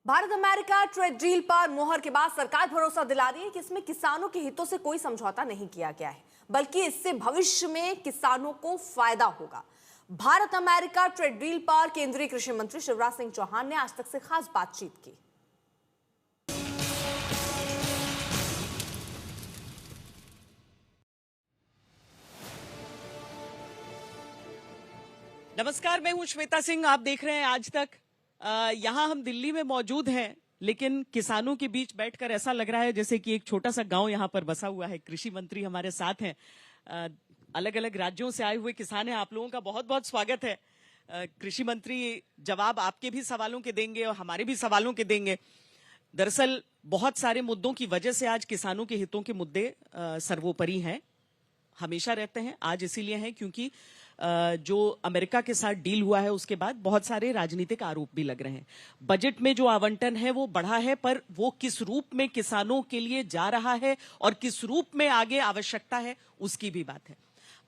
Bharat America trade deal पर मुहर के बाद सरकार भरोसा दिला रही है कि इसमें किसानों के हितों से कोई समझौता नहीं किया गया है, बल्कि इससे भविष्य में किसानों को फायदा होगा। भारत अमेरिका ट्रेड डील पर केंद्रीय कृषि मंत्री शिवराज सिंह चौहान ने आज तक से खास बातचीत की। नमस्कार, मैं हूं श्वेता सिंह। आप देख रहे हैं आज तक। यहां हम दिल्ली में मौजूद हैं, लेकिन किसानों के बीच बैठकर ऐसा लग रहा है जैसे कि एक छोटा सा गांव यहां पर बसा हुआ है। कृषि मंत्री हमारे साथ हैं। अलग अलग राज्यों से आए हुए किसान हैं। आप लोगों का बहुत बहुत स्वागत है। कृषि मंत्री जवाब आपके भी सवालों के देंगे और हमारे भी सवालों के देंगे। दरअसल बहुत सारे मुद्दों की वजह से आज किसानों के हितों के मुद्दे सर्वोपरि हैं, हमेशा रहते हैं। आज इसीलिए हैं क्योंकि जो अमेरिका के साथ डील हुआ है उसके बाद बहुत सारे राजनीतिक आरोप भी लग रहे हैं। बजट में जो आवंटन है वो बढ़ा है, पर वो किस रूप में किसानों के लिए जा रहा है और किस रूप में आगे आवश्यकता है उसकी भी बात है।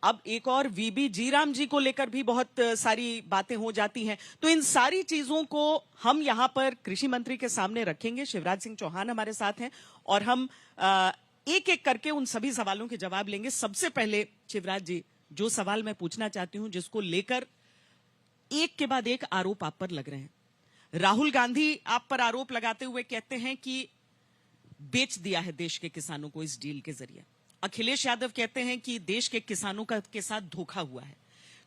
अब एक और वीबी जीराम जी को लेकर भी बहुत सारी बातें हो जाती हैं, तो इन सारी चीजों को हम यहां पर कृषि मंत्री के सामने रखेंगे। शिवराज सिंह चौहान हमारे साथ हैं और हम एक एक करके उन सभी सवालों के जवाब लेंगे। सबसे पहले शिवराज जी, जो सवाल मैं पूछना चाहती हूं, जिसको लेकर एक के बाद एक आरोप आप पर लग रहे हैं। राहुल गांधी आप पर आरोप लगाते हुए कहते हैं कि बेच दिया है देश के किसानों को इस डील के जरिए। अखिलेश यादव कहते हैं कि देश के किसानों का के साथ धोखा हुआ है।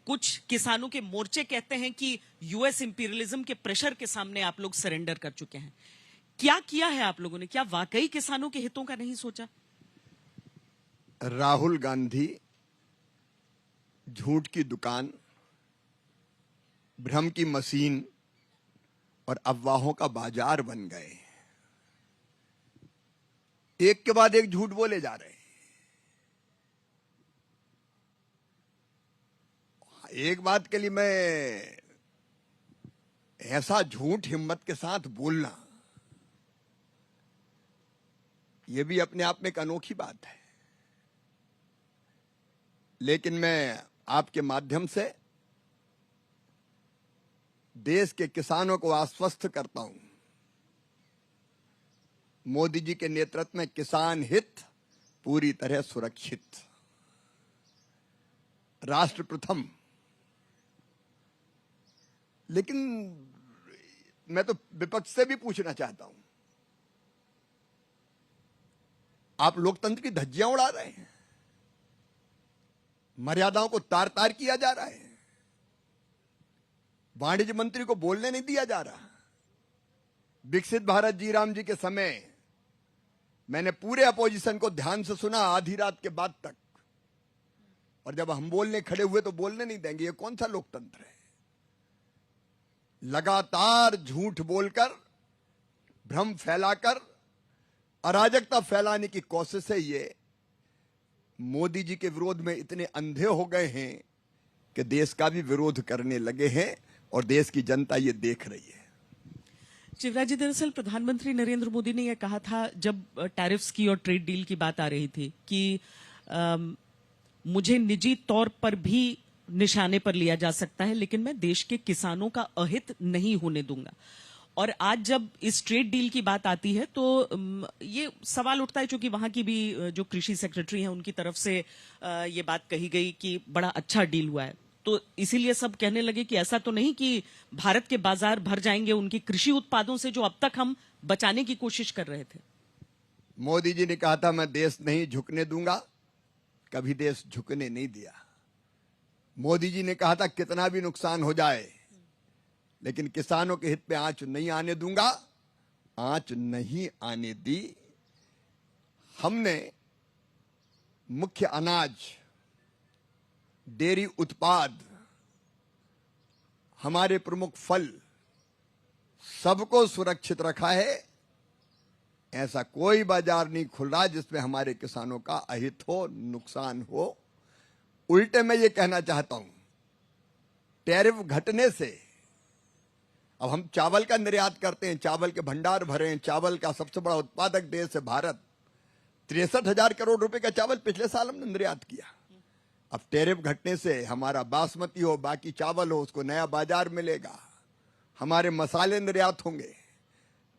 कुछ किसानों के मोर्चे कहते हैं कि यूएस इंपीरियलिज्म के प्रेशर के सामने आप लोग सरेंडर कर चुके हैं। क्या किया है आप लोगों ने? क्या वाकई किसानों के हितों का नहीं सोचा? राहुल गांधी झूठ की दुकान, भ्रम की मशीन और अफवाहों का बाजार बन गए। एक के बाद एक झूठ बोले जा रहे हैं। एक बात के लिए मैं ऐसा झूठ हिम्मत के साथ बोलना, यह भी अपने आप में एक अनोखी बात है। लेकिन मैं आपके माध्यम से देश के किसानों को आश्वस्त करता हूं, मोदी जी के नेतृत्व में किसान हित पूरी तरह सुरक्षित। राष्ट्र प्रथम। लेकिन मैं तो विपक्ष से भी पूछना चाहता हूं, आप लोकतंत्र की धज्जियां उड़ा रहे हैं, मर्यादाओं को तार तार किया जा रहा है, वाणिज्य मंत्री को बोलने नहीं दिया जा रहा। विकसित भारत जीराम जी के समय मैंने पूरे अपोजिशन को ध्यान से सुना, आधी रात के बाद तक, और जब हम बोलने खड़े हुए तो बोलने नहीं देंगे। ये कौन सा लोकतंत्र है? लगातार झूठ बोलकर, भ्रम फैलाकर, अराजकता फैलाने की कोशिश है। ये मोदी जी के विरोध में इतने अंधे हो गए हैं कि देश का भी विरोध करने लगे हैं और देश की जनता ये देख रही है। शिवराज जी, दरअसल प्रधानमंत्री नरेंद्र मोदी ने यह कहा था जब टैरिफ्स की और ट्रेड डील की बात आ रही थी कि मुझे निजी तौर पर भी निशाने पर लिया जा सकता है, लेकिन मैं देश के किसानों का अहित नहीं होने दूंगा। और आज जब इस ट्रेड डील की बात आती है तो ये सवाल उठता है, क्योंकि वहां की भी जो कृषि सेक्रेटरी हैं उनकी तरफ से ये बात कही गई कि बड़ा अच्छा डील हुआ है। तो इसीलिए सब कहने लगे कि ऐसा तो नहीं कि भारत के बाजार भर जाएंगे उनकी कृषि उत्पादों से, जो अब तक हम बचाने की कोशिश कर रहे थे। मोदी जी ने कहा था मैं देश नहीं झुकने दूंगा, कभी देश झुकने नहीं दिया। मोदी जी ने कहा था कितना भी नुकसान हो जाए लेकिन किसानों के हित पे आंच नहीं आने दूंगा, आंच नहीं आने दी। हमने मुख्य अनाज, डेयरी उत्पाद, हमारे प्रमुख फल, सबको सुरक्षित रखा है। ऐसा कोई बाजार नहीं खुल रहा जिसमें हमारे किसानों का अहित हो, नुकसान हो। उल्टे मैं ये कहना चाहता हूं, टैरिफ घटने से अब हम चावल का निर्यात करते हैं, चावल के भंडार भरे हैं, चावल का सबसे बड़ा उत्पादक देश है भारत। 63,000 करोड़ रुपए का चावल पिछले साल हमने निर्यात किया। अब टैरिफ घटने से हमारा बासमती हो, बाकी चावल हो, उसको नया बाजार मिलेगा, हमारे मसाले निर्यात होंगे,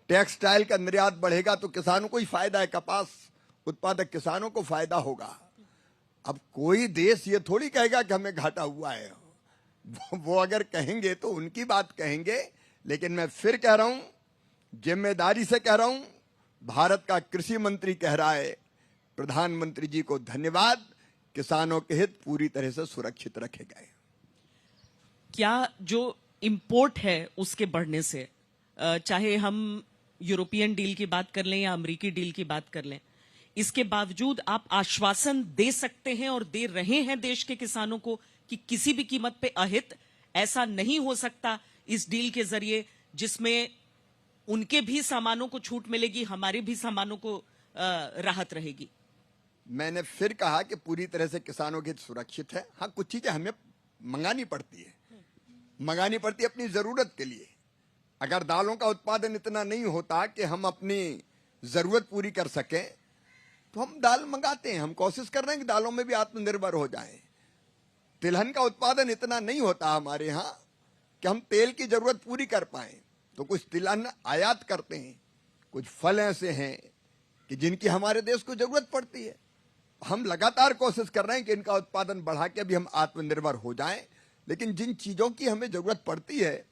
टेक्सटाइल का निर्यात बढ़ेगा तो किसानों को ही फायदा है, कपास उत्पादक किसानों को फायदा होगा। अब कोई देश ये थोड़ी कहेगा कि हमें घाटा हुआ है, वो अगर कहेंगे तो उनकी बात कहेंगे, लेकिन मैं फिर कह रहा हूं, जिम्मेदारी से कह रहा हूं, भारत का कृषि मंत्री कह रहा है प्रधानमंत्री जी को धन्यवाद, किसानों के हित पूरी तरह से सुरक्षित रखे गए। क्या जो इंपोर्ट है उसके बढ़ने से, चाहे हम यूरोपियन डील की बात कर लें या अमेरिकी डील की बात कर लें, इसके बावजूद आप आश्वासन दे सकते हैं और दे रहे हैं देश के किसानों को कि किसी भी कीमत पे अहित ऐसा नहीं हो सकता इस डील के जरिए, जिसमें उनके भी सामानों को छूट मिलेगी, हमारे भी सामानों को राहत रहेगी? मैंने फिर कहा कि पूरी तरह से किसानों के हित सुरक्षित है। हाँ, कुछ चीजें हमें मंगानी पड़ती है अपनी जरूरत के लिए। अगर दालों का उत्पादन इतना नहीं होता कि हम अपनी जरूरत पूरी कर सकें तो हम दाल मंगाते हैं, हम कोशिश कर रहे हैं कि दालों में भी आत्मनिर्भर हो जाएं। तिलहन का उत्पादन इतना नहीं होता हमारे यहाँ कि हम तेल की जरूरत पूरी कर पाए, तो कुछ तिलहन आयात करते हैं। कुछ फल ऐसे हैं कि जिनकी हमारे देश को जरूरत पड़ती है। हम लगातार कोशिश कर रहे हैं कि इनका उत्पादन बढ़ा के भी हम आत्मनिर्भर हो जाएं, लेकिन जिन चीजों की हमें जरूरत पड़ती है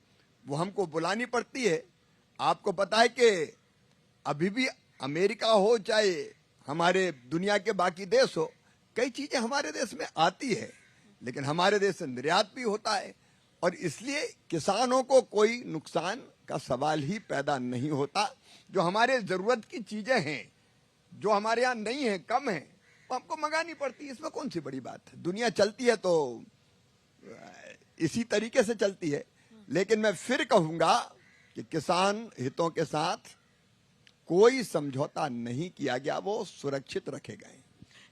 वो हमको बुलानी पड़ती है। आपको पता है कि अभी भी अमेरिका हो चाहे हमारे दुनिया के बाकी देश हो, कई चीजें हमारे देश में आती है, लेकिन हमारे देश से निर्यात भी होता है, और इसलिए किसानों को कोई नुकसान का सवाल ही पैदा नहीं होता। जो हमारे जरूरत की चीजें हैं, जो हमारे यहाँ नहीं है, कम है, वो हमको मंगानी पड़ती है। इसमें कौन सी बड़ी बात है? दुनिया चलती है तो इसी तरीके से चलती है। लेकिन मैं फिर कहूंगा कि किसान हितों के साथ कोई समझौता नहीं किया गया, वो सुरक्षित रखे गए।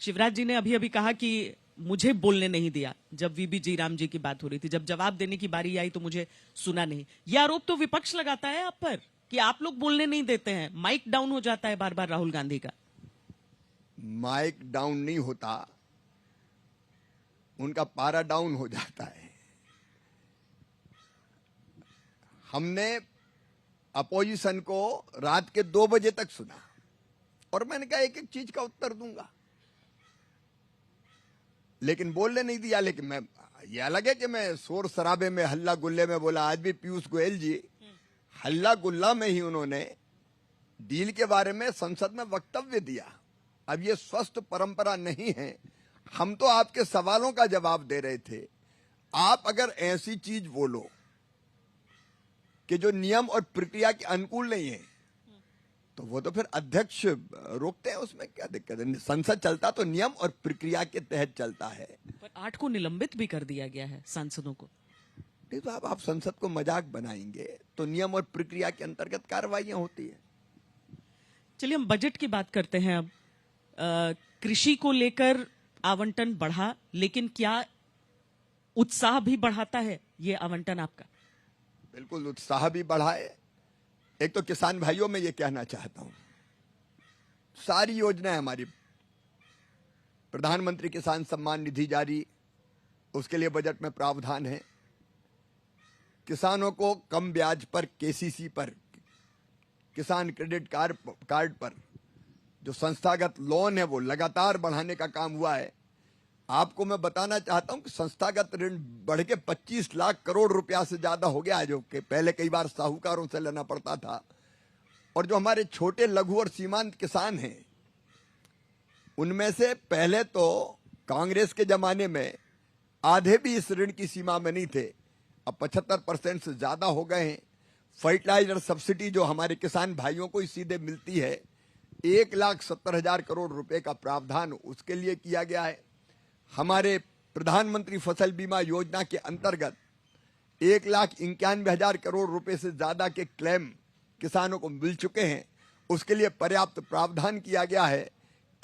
शिवराज जी ने अभी अभी कहा कि मुझे बोलने नहीं दिया जब वीबी जी राम जी की बात हो रही थी, जब जवाब देने की बारी आई तो मुझे सुना नहीं। यह आरोप तो विपक्ष लगाता है आप पर कि आप लोग बोलने नहीं देते हैं, माइक डाउन हो जाता है बार बार राहुल गांधी का। माइक डाउन नहीं होता, उनका पारा डाउन हो जाता है। हमने अपोजिशन को रात के 2 बजे तक सुना और मैंने कहा एक एक चीज का उत्तर दूंगा, लेकिन बोलने नहीं दिया। लेकिन मैं, ये अलग है कि मैं शोर शराबे में, हल्ला गुल्ले में बोला। आज भी पीयूष गोयल जी हल्ला गुल्ला में ही उन्होंने डील के बारे में संसद में वक्तव्य दिया। अब ये स्वस्थ परंपरा नहीं है। हम तो आपके सवालों का जवाब दे रहे थे। आप अगर ऐसी चीज बोलो कि जो नियम और प्रक्रिया के अनुकूल नहीं है, तो वो तो फिर अध्यक्ष रोकते हैं, उसमें क्या दिक्कत है? संसद चलता तो नियम और प्रक्रिया के तहत चलता है। पर 8 को निलंबित भी कर दिया गया है सांसदों को। नहीं तो आप संसद को मजाक बनाएंगे तो नियम और प्रक्रिया के अंतर्गत कार्रवाइयां होती है। चलिए हम बजट की बात करते हैं अब। कृषि को लेकर आवंटन बढ़ा, लेकिन क्या उत्साह भी बढ़ाता है ये आवंटन आपका? बिल्कुल उत्साह भी बढ़ा है। एक तो किसान भाइयों में ये कहना चाहता हूं, सारी योजनाएं हमारी, प्रधानमंत्री किसान सम्मान निधि जारी, उसके लिए बजट में प्रावधान है। किसानों को कम ब्याज पर केसीसी पर, किसान क्रेडिट कार्ड पर जो संस्थागत लोन है वो लगातार बढ़ाने का काम हुआ है। आपको मैं बताना चाहता हूं कि संस्थागत ऋण बढ़ के 25 लाख करोड़ रुपया से ज्यादा हो गया है, जो कि पहले कई बार साहूकारों से लेना पड़ता था। और जो हमारे छोटे लघु और सीमांत किसान हैं, उनमें से पहले तो कांग्रेस के जमाने में आधे भी इस ऋण की सीमा में नहीं थे, अब 75% से ज्यादा हो गए हैं। फर्टिलाइजर सब्सिडी जो हमारे किसान भाइयों को सीधे मिलती है, 1,70,000 करोड़ रुपए का प्रावधान उसके लिए किया गया है। हमारे प्रधानमंत्री फसल बीमा योजना के अंतर्गत 1,91,000 करोड़ रुपए से ज्यादा के क्लेम किसानों को मिल चुके हैं, उसके लिए पर्याप्त प्रावधान किया गया है।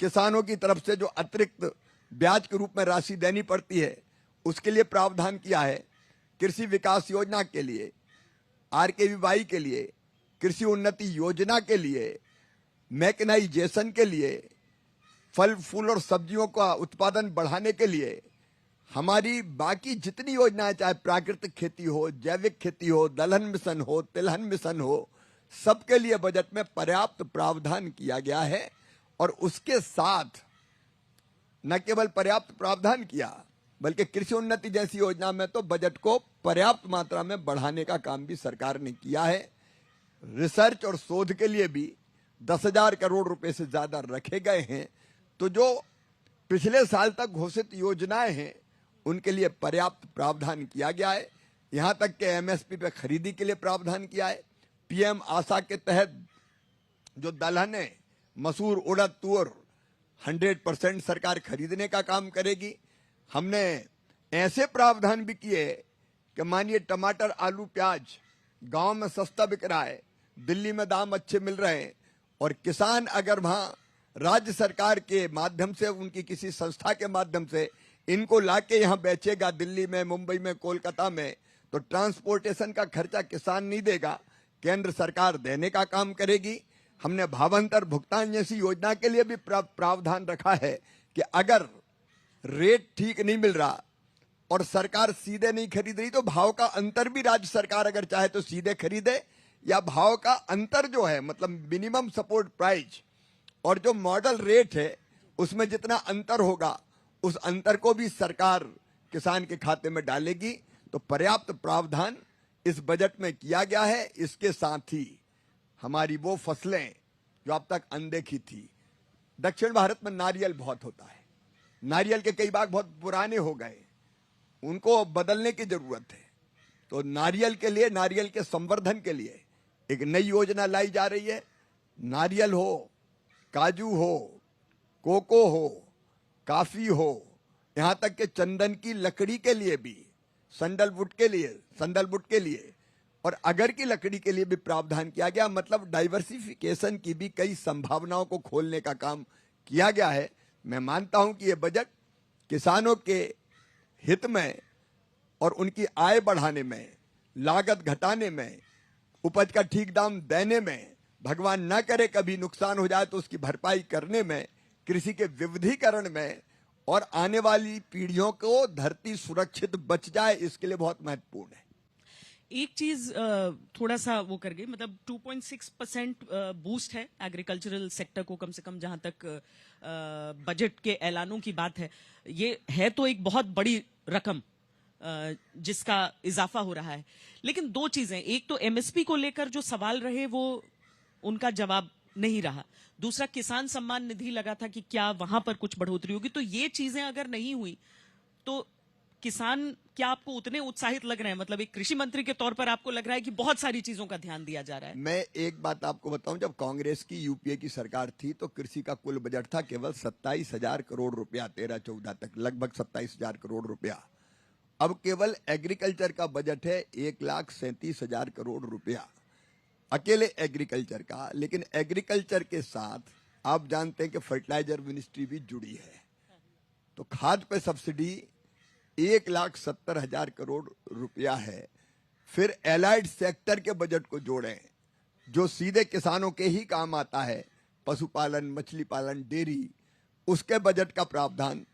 किसानों की तरफ से जो अतिरिक्त ब्याज के रूप में राशि देनी पड़ती है, उसके लिए प्रावधान किया है। कृषि विकास योजना के लिए, RKVY के लिए, कृषि उन्नति योजना के लिए, मैकेनाइजेशन के लिए, फल फूल और सब्जियों का उत्पादन बढ़ाने के लिए, हमारी बाकी जितनी योजनाएं, चाहे प्राकृतिक खेती हो, जैविक खेती हो, दलहन मिशन हो, तिलहन मिशन हो, सबके लिए बजट में पर्याप्त प्रावधान किया गया है। और उसके साथ न केवल पर्याप्त प्रावधान किया, बल्कि कृषि उन्नति जैसी योजना में तो बजट को पर्याप्त मात्रा में बढ़ाने का काम भी सरकार ने किया है। रिसर्च और शोध के लिए भी 10,000 करोड़ रुपए से ज्यादा रखे गए हैं। तो जो पिछले साल तक घोषित योजनाएं हैं उनके लिए पर्याप्त प्रावधान किया गया है। यहां तक कि एमएसपी पे खरीदी के लिए प्रावधान किया है। पीएम आशा के तहत जो दलहन है, मसूर, उड़द, तुअर 100% सरकार खरीदने का काम करेगी। हमने ऐसे प्रावधान भी किए कि मानिए टमाटर, आलू, प्याज गांव में सस्ता बिक रहा है, दिल्ली में दाम अच्छे मिल रहे हैं, और किसान अगर वहां राज्य सरकार के माध्यम से, उनकी किसी संस्था के माध्यम से इनको लाके यहां बेचेगा, दिल्ली में, मुंबई में, कोलकाता में, तो ट्रांसपोर्टेशन का खर्चा किसान नहीं देगा, केंद्र सरकार देने का काम करेगी। हमने भावांतर भुगतान जैसी योजना के लिए भी प्रावधान रखा है कि अगर रेट ठीक नहीं मिल रहा और सरकार सीधे नहीं खरीद रही तो भाव का अंतर भी राज्य सरकार अगर चाहे तो सीधे खरीदे, या भाव का अंतर जो है, मतलब मिनिमम सपोर्ट प्राइस और जो मॉडल रेट है उसमें जितना अंतर होगा उस अंतर को भी सरकार किसान के खाते में डालेगी। तो पर्याप्त प्रावधान इस बजट में किया गया है। इसके साथ ही हमारी वो फसलें जो अब तक अनदेखी थी, दक्षिण भारत में नारियल बहुत होता है, नारियल के कई बाग बहुत पुराने हो गए, उनको बदलने की जरूरत है। तो नारियल के लिए, नारियल के संवर्धन के लिए एक नई योजना लाई जा रही है। नारियल हो, काजू हो, कोको हो, काफी हो, यहां तक कि चंदन की लकड़ी के लिए भी, सैंडलवुड के लिए और अगर की लकड़ी के लिए भी प्रावधान किया गया। मतलब डाइवर्सिफिकेशन की भी कई संभावनाओं को खोलने का काम किया गया है। मैं मानता हूं कि यह बजट किसानों के हित में और उनकी आय बढ़ाने में, लागत घटाने में, उपज का ठीक दाम देने में, भगवान न करे कभी नुकसान हो जाए तो उसकी भरपाई करने में, कृषि के विविधीकरण में और आने वाली पीढ़ियों को धरती सुरक्षित बच जाए, इसके लिए बहुत महत्वपूर्ण है। एक चीज थोड़ा सा वो कर गई, मतलब 2.6% बूस्ट है एग्रीकल्चरल सेक्टर को, कम से कम जहां तक बजट के ऐलानों की बात है। ये है तो एक बहुत बड़ी रकम जिसका इजाफा हो रहा है। लेकिन दो चीजें, एक तो एमएसपी को लेकर जो सवाल रहे वो उनका जवाब नहीं रहा, दूसरा किसान सम्मान निधि लगा था कि क्या वहां पर कुछ बढ़ोतरी होगी। तो ये चीजें अगर नहीं हुई तो किसान क्या आपको उतने उत्साहित लग रहे हैं? मतलब एक कृषि मंत्री के तौर पर आपको लग रहा है कि बहुत सारी चीजों का ध्यान दिया जा रहा है? मैं एक बात आपको बताऊं, जब कांग्रेस की यूपीए की सरकार थी तो कृषि का कुल बजट था केवल 27,000 करोड़ रुपया, 13-14 तक लगभग 27,000 करोड़ रुपया। अब केवल एग्रीकल्चर का बजट है 1,37,000 करोड़ रुपया, अकेले एग्रीकल्चर का। लेकिन एग्रीकल्चर के साथ आप जानते हैं कि फर्टिलाइजर मिनिस्ट्री भी जुड़ी है, तो खाद पे सब्सिडी 1,70,000 करोड़ रुपया है। फिर एलाइड सेक्टर के बजट को जोड़ें जो सीधे किसानों के ही काम आता है, पशुपालन, मछली पालन, डेयरी, उसके बजट का प्रावधान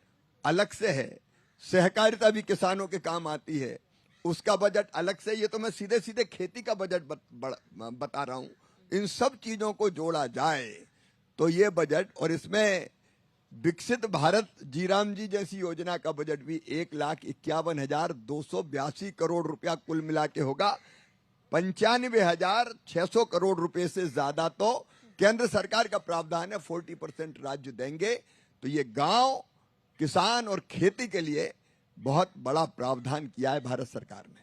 अलग से है। सहकारिता भी किसानों के काम आती है, उसका बजट अलग से। ये तो मैं सीधे सीधे खेती का बजट बता रहा हूं। इन सब चीजों को जोड़ा जाए तो ये बजट, और इसमें विकसित भारत जीराम जी जैसी योजना का बजट भी 1,51,282 करोड़ रुपया कुल मिला के होगा। 95,600 करोड़ रुपए से ज्यादा तो केंद्र सरकार का प्रावधान है, 40% राज्य देंगे। तो ये गांव, किसान और खेती के लिए बहुत बड़ा प्रावधान किया है भारत सरकार ने।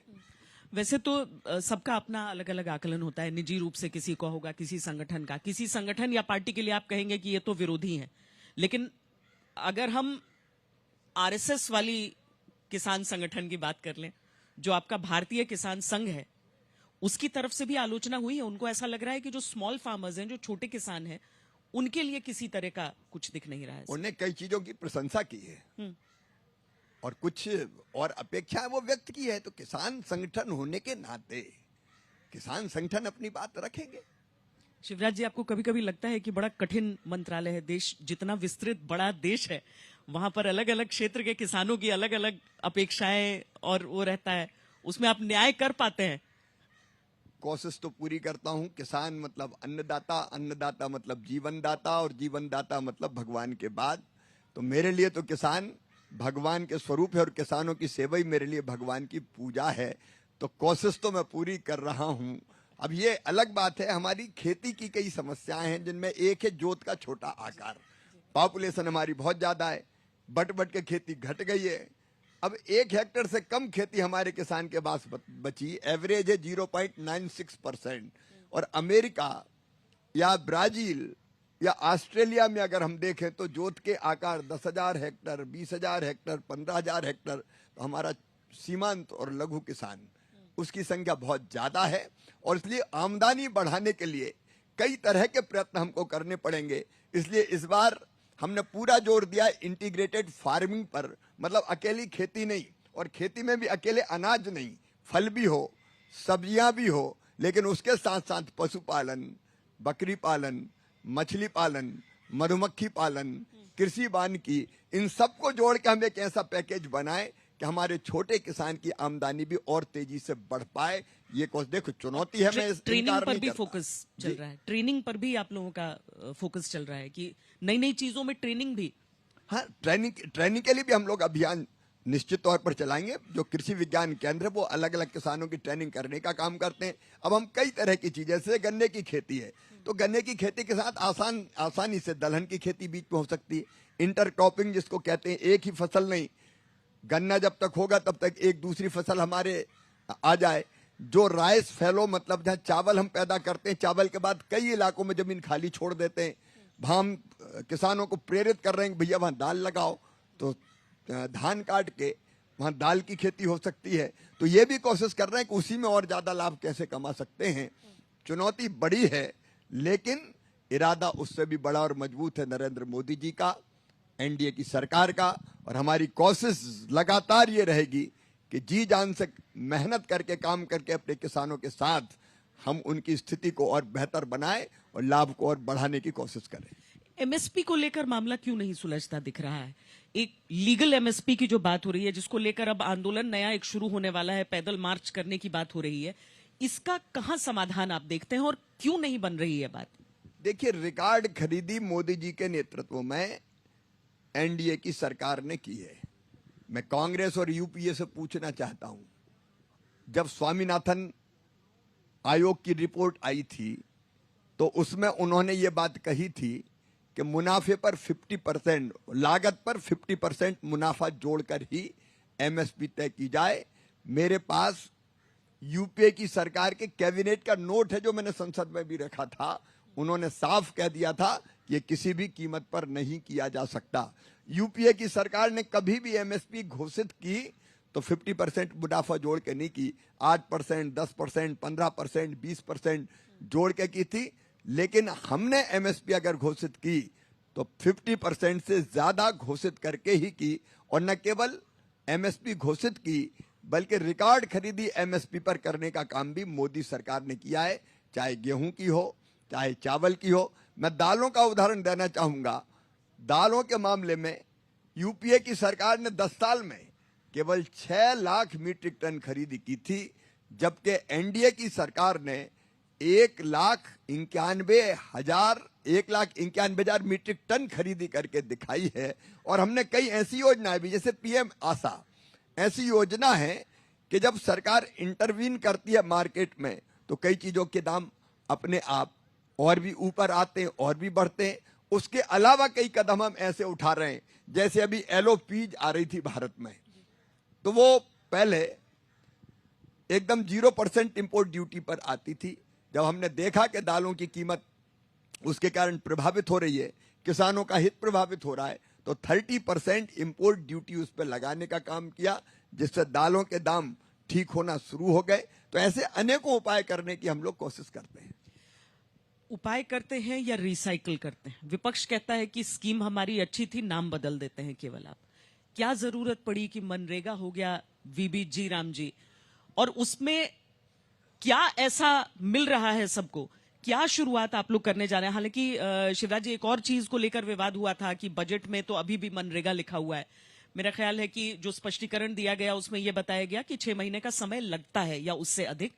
वैसे तो सबका अपना अलग अलग आकलन होता है, निजी रूप से किसी को होगा, किसी संगठन का, किसी संगठन या पार्टी के लिए आप कहेंगे कि ये तो विरोधी हैं। लेकिन अगर हम आरएसएस वाली किसान संगठन की बात कर लें, जो आपका भारतीय किसान संघ है, उसकी तरफ से भी आलोचना हुई है। उनको ऐसा लग रहा है कि जो स्मॉल फार्मर्स हैं, जो छोटे किसान हैं, उनके लिए किसी तरह का कुछ दिख नहीं रहा है। उन्होंने कई चीजों की प्रशंसा की है और कुछ और अपेक्षाएं वो व्यक्त की है। तो किसान संगठन होने के नाते किसान संगठन अपनी बात रखेंगे। शिवराज जी, आपको कभी कभी लगता है कि बड़ा कठिन मंत्रालय है? देश जितना विस्तृत बड़ा देश है, वहां पर अलग अलग क्षेत्र के किसानों की अलग अलग अपेक्षाएं और वो रहता है, उसमें आप न्याय कर पाते हैं? कोशिश तो पूरी करता हूं। किसान मतलब अन्नदाता, अन्नदाता मतलब जीवनदाता, और जीवनदाता मतलब भगवान के बाद। तो मेरे लिए तो किसान भगवान के स्वरूप है और किसानों की सेवा ही मेरे लिए भगवान की पूजा है। तो कोशिश तो मैं पूरी कर रहा हूं। अब ये अलग बात है, हमारी खेती की कई समस्याएं हैं, जिनमें एक है जोत का छोटा आकार। पॉपुलेशन हमारी बहुत ज्यादा है, बट बट के खेती घट गई है। अब 1 हेक्टेयर से कम खेती हमारे किसान के पास बची। एवरेज है 0.96%। और अमेरिका या ब्राजील या ऑस्ट्रेलिया में अगर हम देखें तो जोत के आकार 10,000 हेक्टर, 20,000 हेक्टर, 15,000 हेक्टर। तो हमारा सीमांत और लघु किसान, उसकी संख्या बहुत ज्यादा है, और इसलिए आमदनी बढ़ाने के लिए कई तरह के प्रयत्न हमको करने पड़ेंगे। इसलिए इस बार हमने पूरा जोर दिया इंटीग्रेटेड फार्मिंग पर। मतलब अकेली खेती नहीं, और खेती में भी अकेले अनाज नहीं, फल भी हो, सब्जियां भी हो, लेकिन उसके साथ साथ पशुपालन, बकरी पालन, मछली पालन, मधुमक्खी पालन, कृषि वानिकी, इन सबको जोड़ के हम एक ऐसा पैकेज बनाए कि हमारे छोटे किसान की आमदनी भी और तेजी से बढ़ पाए। ये कुछ देखो चुनौती है, मैं ट्रेनिंग पर भी फोकस चल रहा है, ट्रेनिंग पर भी आप लोगों का फोकस चल रहा है कि नई नई चीजों में ट्रेनिंग भी। हाँ, ट्रेनिंग के लिए भी हम लोग अभियान निश्चित तौर पर चलाएंगे। जो कृषि विज्ञान केंद्र है वो अलग अलग किसानों की ट्रेनिंग करने का काम करते हैं। अब हम कई तरह की चीजें, जैसे गन्ने की खेती है, तो गन्ने की खेती के साथ आसानी से दलहन की खेती बीच में हो सकती है। इंटरक्रॉपिंग जिसको कहते हैं, एक ही फसल नहीं, गन्ना जब तक होगा तब तक एक दूसरी फसल हमारे आ जाए। जो राइस फैलो, मतलब जहाँ चावल हम पैदा करते हैं, चावल के बाद कई इलाकों में जमीन खाली छोड़ देते हैं, वहां हम किसानों को प्रेरित कर रहे हैं कि भैया वहां दाल लगाओ। तो धान काट के वहां दाल की खेती हो सकती है। तो ये भी कोशिश कर रहे हैं कि उसी में और ज्यादा लाभ कैसे कमा सकते हैं। चुनौती बड़ी है, लेकिन इरादा उससे भी बड़ा और मजबूत है नरेंद्र मोदी जी का, एनडीए की सरकार का। और हमारी कोशिश लगातार ये रहेगी कि जी जान से मेहनत करके, काम करके अपने किसानों के साथ हम उनकी स्थिति को और बेहतर बनाएं और लाभ को और बढ़ाने की कोशिश करें। एमएसपी को लेकर मामला क्यों नहीं सुलझता दिख रहा है? एक लीगल एमएसपी की जो बात हो रही है, जिसको लेकर अब आंदोलन नया एक शुरू होने वाला है, पैदल मार्च करने की बात हो रही है, इसका कहां समाधान आप देखते हैं और क्यों नहीं बन रही है बात? देखिए, रिकॉर्ड खरीदी मोदी जी के नेतृत्व में एनडीए की सरकार ने की है। मैं कांग्रेस और यूपीए से पूछना चाहता हूं, जब स्वामीनाथन आयोग की रिपोर्ट आई थी तो उसमें उन्होंने ये बात कही थी कि मुनाफे पर 50%, लागत पर 50% मुनाफा जोड़कर ही एमएसपी तय की जाए। मेरे पास यूपीए की सरकार के कैबिनेट का नोट है, जो मैंने संसद में भी रखा था। उन्होंने साफ कह दिया था कि ये किसी भी कीमत पर नहीं किया जा सकता। यूपीए की सरकार ने कभी भी एमएसपी घोषित की तो 50% मुनाफा जोड़ के नहीं की, 8%, 10%, 15%, 20% जोड़ के की थी। लेकिन हमने एमएसपी अगर घोषित की तो 50% से ज्यादा घोषित करके ही की, और न केवल एमएसपी घोषित की बल्कि रिकॉर्ड खरीदी एमएसपी पर करने का काम भी मोदी सरकार ने किया है, चाहे गेहूं की हो, चाहे चावल की हो। मैं दालों का उदाहरण देना चाहूंगा। दालों के मामले में यूपीए की सरकार ने 10 साल में केवल 6 लाख मीट्रिक टन खरीदी की थी, जबकि एनडीए की सरकार ने 1,91,000 मीट्रिक टन खरीदी करके दिखाई है। और हमने कई ऐसी योजनाएं भी, जैसे पीएम आशा, ऐसी योजना है कि जब सरकार इंटरवीन करती है मार्केट में तो कई चीजों के दाम अपने आप और भी ऊपर आते हैं और भी बढ़ते हैं। उसके अलावा कई कदम हम ऐसे उठा रहे हैं, जैसे अभी एलओपीज आ रही थी भारत में, तो वो पहले एकदम 0% इंपोर्ट ड्यूटी पर आती थी। जब हमने देखा कि दालों की कीमत उसके कारण प्रभावित हो रही है, किसानों का हित प्रभावित हो रहा है, तो 30% इंपोर्ट ड्यूटी उस पर लगाने का काम किया, जिससे दालों के दाम ठीक होना शुरू हो गए। तो ऐसे अनेकों उपाय करने की हम लोग कोशिश करते हैं। उपाय करते हैं या रिसाइकिल करते हैं? विपक्ष कहता है कि स्कीम हमारी अच्छी थी, नाम बदल देते हैं केवल आप। क्या जरूरत पड़ी कि मनरेगा हो गया वीबीजी राम जी, और उसमें क्या ऐसा मिल रहा है सबको? क्या शुरुआत आप लोग करने जा रहे हैं? हालांकि शिवराज जी, एक और चीज को लेकर विवाद हुआ था कि बजट में तो अभी भी मनरेगा लिखा हुआ है। मेरा ख्याल है कि जो स्पष्टीकरण दिया गया उसमें यह बताया गया कि 6 महीने का समय लगता है या उससे अधिक।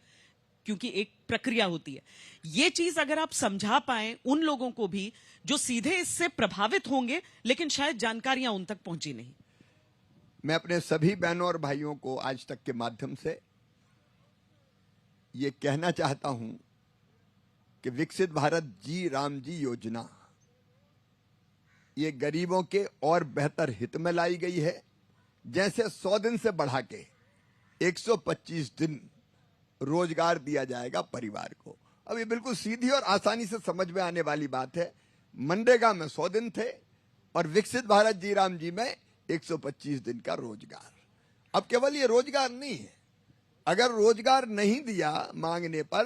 क्योंकि एक प्रक्रिया होती है। ये चीज अगर आप समझा पाए उन लोगों को भी जो सीधे इससे प्रभावित होंगे, लेकिन शायद जानकारियां उन तक पहुंची नहीं। मैं अपने सभी बहनों और भाइयों को आज तक के माध्यम से ये कहना चाहता हूं कि विकसित भारत जी राम जी योजना ये गरीबों के और बेहतर हित में लाई गई है। जैसे 100 दिन से बढ़ा के 125 दिन रोजगार दिया जाएगा परिवार को। अब ये बिल्कुल सीधी और आसानी से समझ में आने वाली बात है। मनरेगा में 100 दिन थे और विकसित भारत जी राम जी में 125 दिन का रोजगार। अब केवल ये रोजगार नहीं है, अगर रोजगार नहीं दिया मांगने पर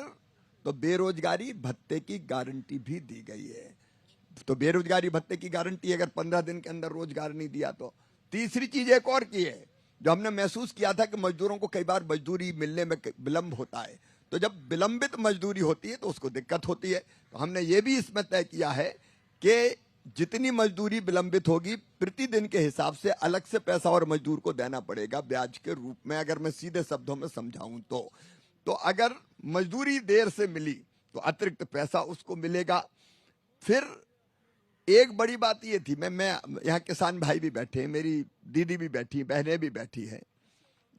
तो बेरोजगारी भत्ते की गारंटी भी दी गई है। तो बेरोजगारी भत्ते की गारंटी अगर 15 दिन के अंदर रोजगार नहीं दिया तो। तीसरी चीज एक और की है जो हमने महसूस किया था कि मजदूरों को कई बार मजदूरी मिलने में विलंब होता है, तो जब विलंबित मजदूरी होती है तो उसको दिक्कत होती है। तो हमने ये भी इसमें तय किया है कि जितनी मजदूरी विलंबित होगी प्रतिदिन के हिसाब से अलग से पैसा और मजदूर को देना पड़ेगा ब्याज के रूप में। अगर मैं सीधे शब्दों में समझाऊं तो अगर मजदूरी देर से मिली तो अतिरिक्त पैसा उसको मिलेगा। फिर एक बड़ी बात ये थी, मैं यहाँ किसान भाई भी बैठे हैं, मेरी दीदी भी बैठी, बहनें भी बैठी हैं।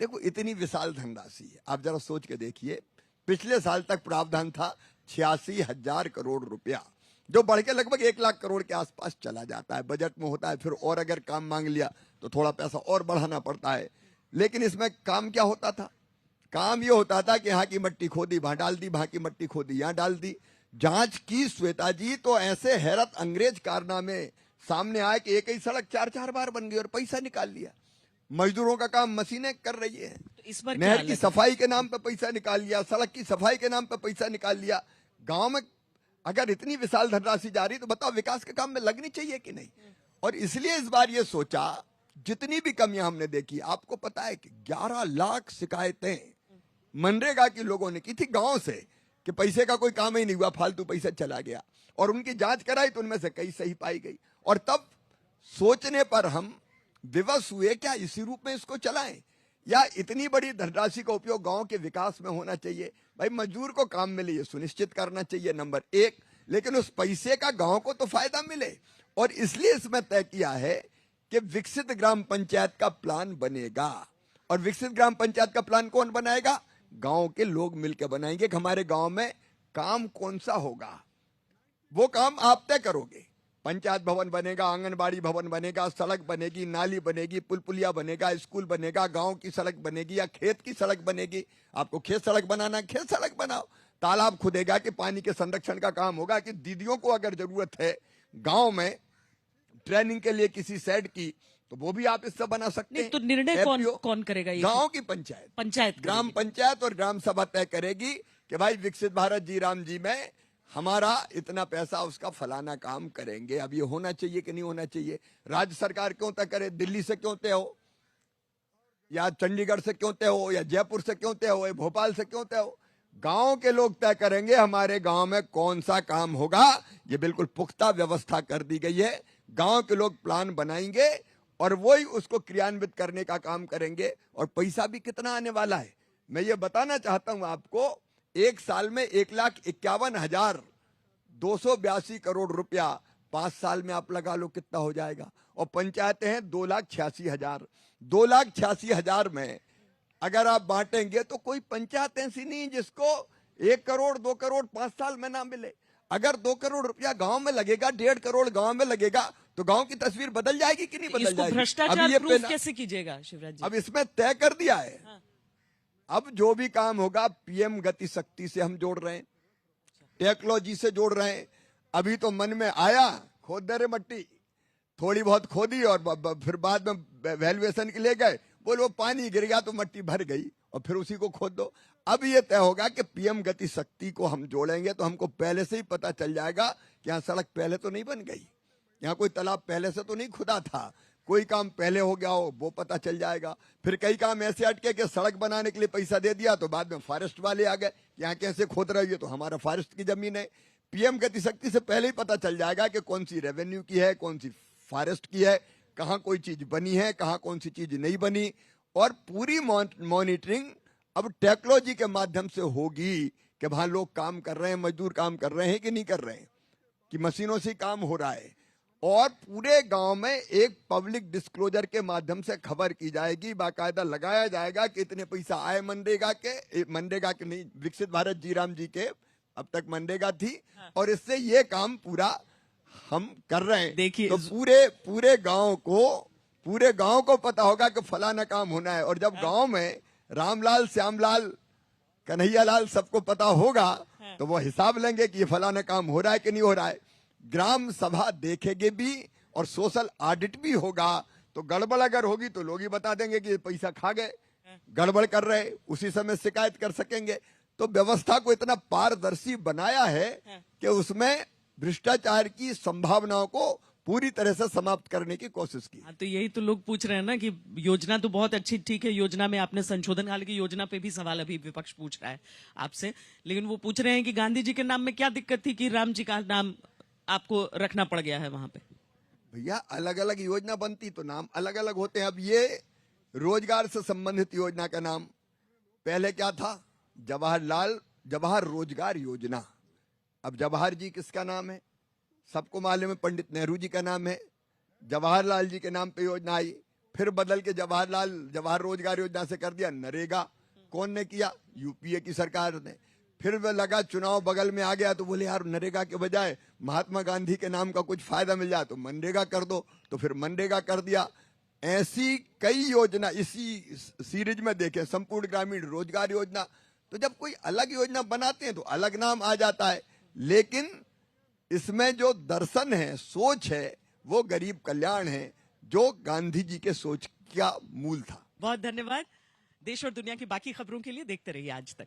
देखो इतनी विशाल धनराशि है, आप जरा सोच के देखिए। पिछले साल तक प्रावधान था 86,000 करोड़ रुपया, जो बढ़ के लगभग 1 लाख करोड़ के आसपास चला जाता है। बजट में होता है, फिर और अगर काम मांग लिया तो थोड़ा पैसा और बढ़ाना पड़ता है। लेकिन इसमें काम क्या होता था? काम ये होता था कि यहाँ की मट्टी खोदी वहां डाल दी, वहां की मट्टी खोदी यहाँ डाल दी। जांच की श्वेता जी तो ऐसे हैरत अंग्रेज कारनामे सामने आए कि एक ही सड़क 4-4 बार बन गई और पैसा निकाल लिया। मजदूरों का काम मशीनें कर रही है। तो इस बार नहर की सफाई के नाम पे पैसा निकाल लिया, सड़क की सफाई के नाम पे पैसा निकाल लिया। गांव में अगर इतनी विशाल धनराशि जा रही तो बताओ विकास के काम में लगनी चाहिए कि नहीं? और इसलिए इस बार ये सोचा, जितनी भी कमियां हमने देखी, आपको पता है कि 11 लाख शिकायतें मनरेगा के लोगों ने की थी गांव से कि पैसे का कोई काम ही नहीं हुआ, फालतू पैसा चला गया। और उनकी जांच कराई तो उनमें से कई सही पाई गई। और तब सोचने पर हम विवश हुए, क्या इसी रूप में इसको चलाएं या इतनी बड़ी धनराशि का उपयोग गांव के विकास में होना चाहिए? भाई मजदूर को काम मिले ये सुनिश्चित करना चाहिए नंबर 1, लेकिन उस पैसे का गांव को तो फायदा मिले। और इसलिए इसमें तय किया है कि विकसित ग्राम पंचायत का प्लान बनेगा। और विकसित ग्राम पंचायत का प्लान कौन बनाएगा? गांव के लोग मिलकर बनाएंगे कि हमारे गांव में काम कौन सा होगा, वो काम आप तय करोगे। पंचायत भवन बनेगा, आंगनबाड़ी भवन बनेगा, सड़क बनेगी, नाली बनेगी, पुल पुलिया बनेगा, स्कूल बनेगा, गांव की सड़क बनेगी या खेत की सड़क बनेगी। आपको खेत सड़क बनाना, खेत सड़क बनाओ। तालाब खुदेगा कि पानी के संरक्षण का काम होगा कि दीदियों को अगर जरूरत है गांव में ट्रेनिंग के लिए किसी शेड की, तो वो भी आप इससे बना सकते हैं। तो निर्णय कौन करेगा? ये गांव की पंचायत ग्राम पंचायत और ग्राम सभा तय करेगी कि भाई विकसित भारत जी राम जी में हमारा इतना पैसा उसका फलाना काम करेंगे। अब ये होना चाहिए कि नहीं होना चाहिए? राज्य सरकार क्यों तय करे? दिल्ली से क्यों तय हो, या चंडीगढ़ से क्यों तय हो, या जयपुर से क्यों तय हो, या भोपाल से क्यों तय हो? गांव के लोग तय करेंगे हमारे गांव में कौन सा काम होगा। ये बिल्कुल पुख्ता व्यवस्था कर दी गई है। गांव के लोग प्लान बनाएंगे और वही उसको क्रियान्वित करने का काम करेंगे। और पैसा भी कितना आने वाला है मैं ये बताना चाहता हूं आपको। एक साल में 1,51,282 करोड़ रुपया 5 साल में आप लगा लो कितना हो जाएगा। और पंचायतें हैं 2,86,000। 2,86,000 में अगर आप बांटेंगे तो कोई पंचायत ऐसी नहीं जिसको 1 करोड़ 2 करोड़ 5 साल में ना मिले। अगर 2 करोड़ रुपया गांव में लगेगा, 1.5 करोड़ गांव में लगेगा, तो गांव की तस्वीर बदल जाएगी कि नहीं बदल जाएगी? भ्रष्टाचार प्रूफ कैसे कीजिएगा शिवराज जी? अब इसमें तय कर दिया है। हाँ। अब जो भी काम होगा पीएम गति शक्ति से हम जोड़ रहे हैं, टेक्नोलॉजी से जोड़ रहे हैं। अभी तो मन में आया खोद दे रहे मट्टी, थोड़ी बहुत खोदी और फिर बाद में वैल्यूएशन के लिए गए, बोले वो पानी गिर गया तो मट्टी भर गई और फिर उसी को खोद दो। अब ये तय होगा कि पीएम गति शक्ति को हम जोड़ेंगे तो हमको पहले से ही पता चल जाएगा कि यहाँ सड़क पहले तो नहीं बन गई, यहाँ कोई तालाब पहले से तो नहीं खुदा था, कोई काम पहले हो गया हो वो पता चल जाएगा। फिर कई काम ऐसे अटके कि सड़क बनाने के लिए पैसा दे दिया तो बाद में फॉरेस्ट वाले आ गए, यहाँ कैसे खोद रही है, तो हमारा फॉरेस्ट की जमीन है। पीएम गति शक्ति से पहले ही पता चल जाएगा कि कौन सी रेवेन्यू की है, कौन सी फॉरेस्ट की है, कहाँ कोई चीज बनी है, कहाँ कौन सी चीज नहीं बनी। और पूरी मॉनिटरिंग अब टेक्नोलॉजी के माध्यम से होगी कि वहां लोग काम कर रहे हैं, मजदूर काम कर रहे हैं कि नहीं कर रहे हैं, कि मशीनों से काम हो रहा है। और पूरे गांव में एक पब्लिक डिस्क्लोजर के माध्यम से खबर की जाएगी, बाकायदा लगाया जाएगा कि इतने पैसा आए मनरेगा के नहीं, विकसित भारत जी राम जी के, अब तक मनरेगा थी, और इससे ये काम पूरा हम कर रहे हैं। देखिए, तो पूरे गांव को पता होगा कि फलाना काम होना है। और जब गांव में रामलाल, श्यामलाल, कन्हैयालाल सबको पता होगा तो वो हिसाब लेंगे कि ये फलाना काम हो रहा है कि नहीं हो रहा है। ग्राम सभा देखेंगे भी और सोशल ऑडिट भी होगा। तो गड़बड़ अगर होगी तो लोग ही बता देंगे कि ये पैसा खा गए, गड़बड़ कर रहे, उसी समय शिकायत कर सकेंगे। तो व्यवस्था को इतना पारदर्शी बनाया है कि उसमें भ्रष्टाचार की संभावनाओं को पूरी तरह से समाप्त करने की कोशिश की। तो यही तो लोग पूछ रहे हैं ना कि योजना तो बहुत अच्छी, ठीक है, योजना में आपने संशोधन, हालांकि योजना पे भी सवाल अभी विपक्ष पूछ रहा है आपसे, लेकिन वो पूछ रहे हैं कि गांधी जी के नाम में क्या दिक्कत थी कि राम जी का नाम आपको रखना पड़ गया है वहां पे। भैया अलग अलग योजना बनती तो नाम अलग अलग होते हैं। अब ये रोजगार से संबंधित योजना का नाम पहले क्या था? जवाहर रोजगार योजना। अब जवाहर जी किसका नाम है? सबको मालूम है, पंडित नेहरू जी का नाम है। जवाहरलाल जी के नाम पे योजना आई, फिर बदल के जवाहर रोजगार योजना से कर दिया नरेगा। कौन ने किया? यूपीए की सरकार ने। फिर वह लगा चुनाव बगल में आ गया तो बोले यार नरेगा के बजाय महात्मा गांधी के नाम का कुछ फायदा मिल जाए तो मनरेगा कर दो, तो फिर मनरेगा कर दिया। ऐसी कई योजना इसी सीरीज में देखें, संपूर्ण ग्रामीण रोजगार योजना। तो जब कोई अलग योजना बनाते हैं तो अलग नाम आ जाता है, लेकिन इसमें जो दर्शन है, सोच है, वो गरीब कल्याण है, जो गांधी जी के सोच का मूल था। बहुत धन्यवाद। देश और दुनिया की बाकी खबरों के लिए देखते रहिए आज तक।